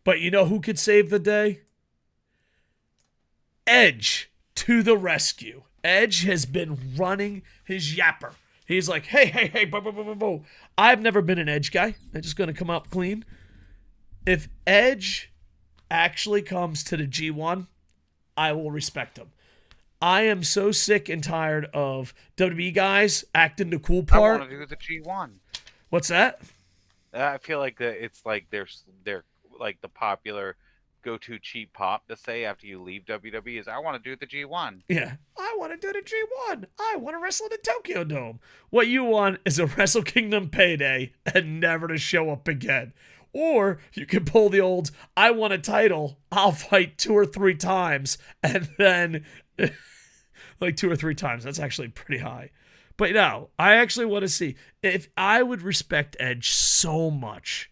But you know who could save the day? Edge to the rescue. Edge has been running his yapper. He's like, hey, boo, boo, boo, boo, boo. I've never been an Edge guy. I'm just going to come up clean. If Edge actually comes to the G1, I will respect him. I am so sick and tired of WWE guys acting the cool part. I want to do the G1. What's that? I feel like it's like they're like the popular go-to cheap pop to say after you leave WWE is I want to do the G1. Yeah. I want to do the G1. I want to wrestle in the Tokyo Dome. What you want is a Wrestle Kingdom payday and never to show up again. Or you can pull the old, I want a title, I'll fight 2 or 3 times, and then, like 2 or 3 times, that's actually pretty high. But no, I actually want to see, if I would respect Edge so much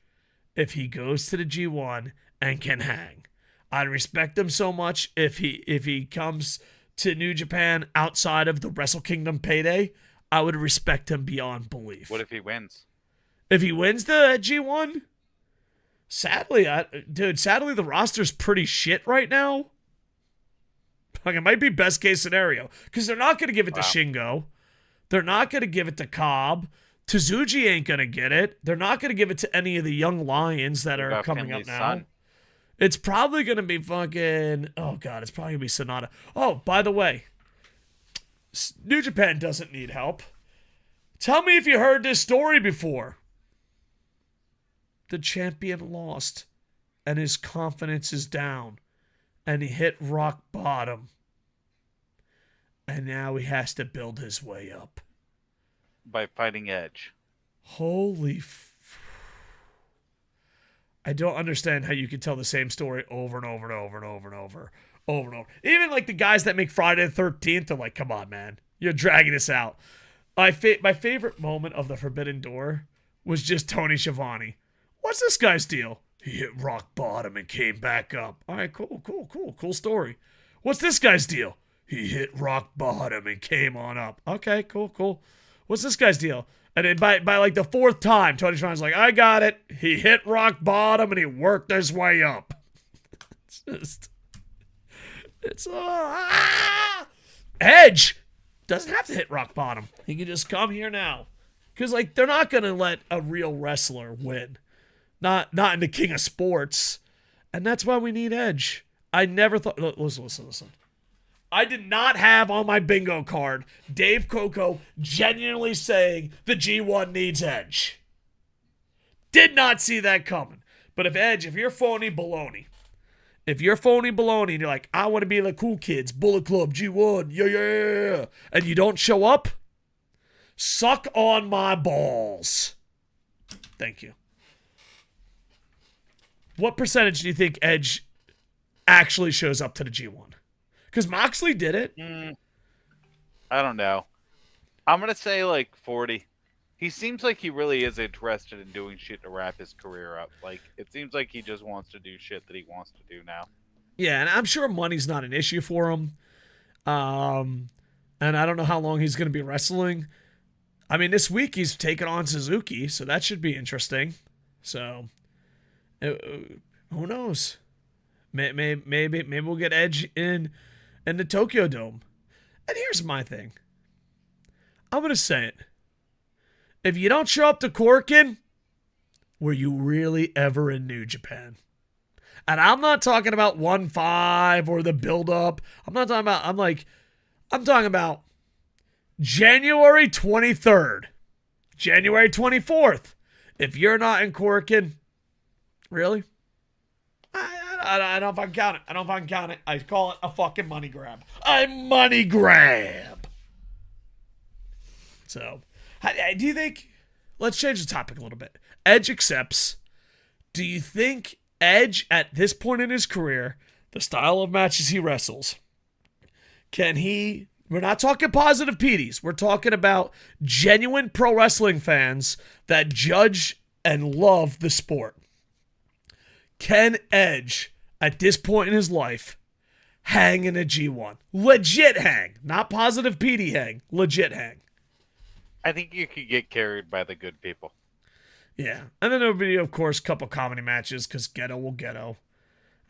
if he goes to the G1 and can hang. I'd respect him so much if he comes to New Japan outside of the Wrestle Kingdom payday. I would respect him beyond belief. What if he wins? If he wins the G1? Sadly, the roster's pretty shit right now. Like, it might be best case scenario. Because they're not going to give it to Shingo. They're not going to give it to Cobb. Tsuji ain't going to get it. They're not going to give it to any of the young lions that are coming up now. Son. It's probably going to be fucking... Oh, God. It's probably going to be Sonata. Oh, by the way. New Japan doesn't need help. Tell me if you heard this story before. The champion lost. And his confidence is down. And he hit rock bottom. And now he has to build his way up. By fighting Edge. Holy I don't understand how you can tell the same story over and over and over and over and over. Over and over. Even like the guys that make Friday the 13th are like, come on, man. You're dragging this out. My favorite moment of the Forbidden Door was just Tony Schiavone. What's this guy's deal? He hit rock bottom and came back up. All right, cool story. What's this guy's deal? He hit rock bottom and came on up. Okay, cool. What's this guy's deal? And then by like the 4th time, Tony Schiavone's like, I got it. He hit rock bottom and he worked his way up. Edge doesn't have to hit rock bottom. He can just come here now. Because like they're not gonna let a real wrestler win. Not in the King of Sports. And that's why we need Edge. I never thought... Listen. I did not have on my bingo card Dave Koco genuinely saying the G1 needs Edge. Did not see that coming. But if you're phony baloney, and you're like, I want to be like cool kids, Bullet Club, G1, yeah, and you don't show up, suck on my balls. Thank you. What percentage do you think Edge actually shows up to the G1? Because Moxley did it. I don't know. I'm going to say like 40. He seems like he really is interested in doing shit to wrap his career up. Like, it seems like he just wants to do shit that he wants to do now. Yeah, and I'm sure money's not an issue for him. And I don't know how long he's going to be wrestling. I mean, this week he's taking on Suzuki, so that should be interesting. So, who knows? Maybe we'll get Edge in the Tokyo Dome. And here's my thing. I'm going to say it. If you don't show up to Corkin, were you really ever in New Japan? And I'm not talking about 1-5 or the build-up. I'm talking about January 23rd, January 24th. If you're not in Corkin, really? I don't fucking count it. I call it a fucking money grab. A money grab. So, do you think... Let's change the topic a little bit. Edge accepts. Do you think Edge, at this point in his career, the style of matches he wrestles, can he... We're not talking positive PDs. We're talking about genuine pro wrestling fans that judge and love the sport. Can Edge, at this point in his life, hang in a G1? Legit hang. Not positive PD hang. Legit hang. I think you could get carried by the good people. Yeah. And then there'll be, of course, a couple comedy matches because ghetto will ghetto.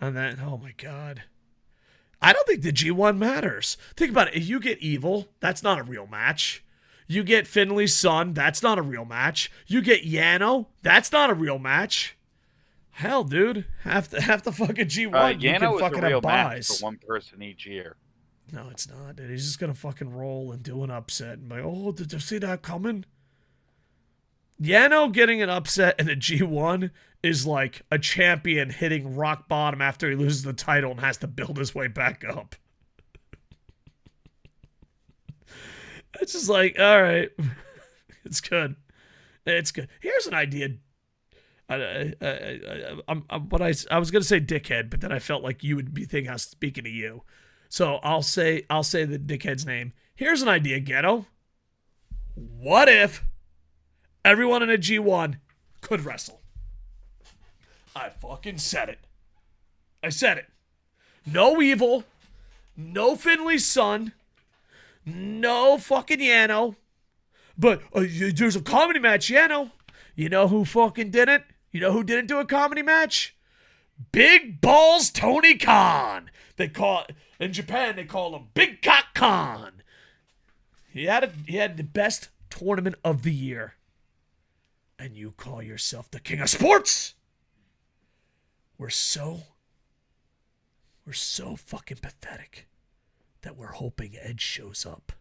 And then, oh my God. I don't think the G1 matters. Think about it. If you get Evil, that's not a real match. You get Finley's son, that's not a real match. You get Yano, that's not a real match. Hell, dude. Half the fucking G1, you can Yano is fucking a real have buys. match for one person each year. No, it's not, dude. He's just going to fucking roll and do an upset. And be like, oh, did you see that coming? Yano getting an upset in a G1 is like a champion hitting rock bottom after he loses the title and has to build his way back up. It's just like, all right, it's good. It's good. Here's an idea. I was gonna say dickhead, but then I felt like you would be thinking I was speaking to you. So I'll say the dickhead's name. Here's an idea, Ghetto. What if everyone in a G1 could wrestle? I fucking said it. I said it. No Evil. No Finley's son. No fucking Yano. But there's a comedy match, Yano. You know who fucking did it? You know who didn't do a comedy match? Big Balls Tony Khan. In Japan, they call him Big Cock Khan. He had the best tournament of the year. And you call yourself the king of sports? We're so fucking pathetic that we're hoping Edge shows up.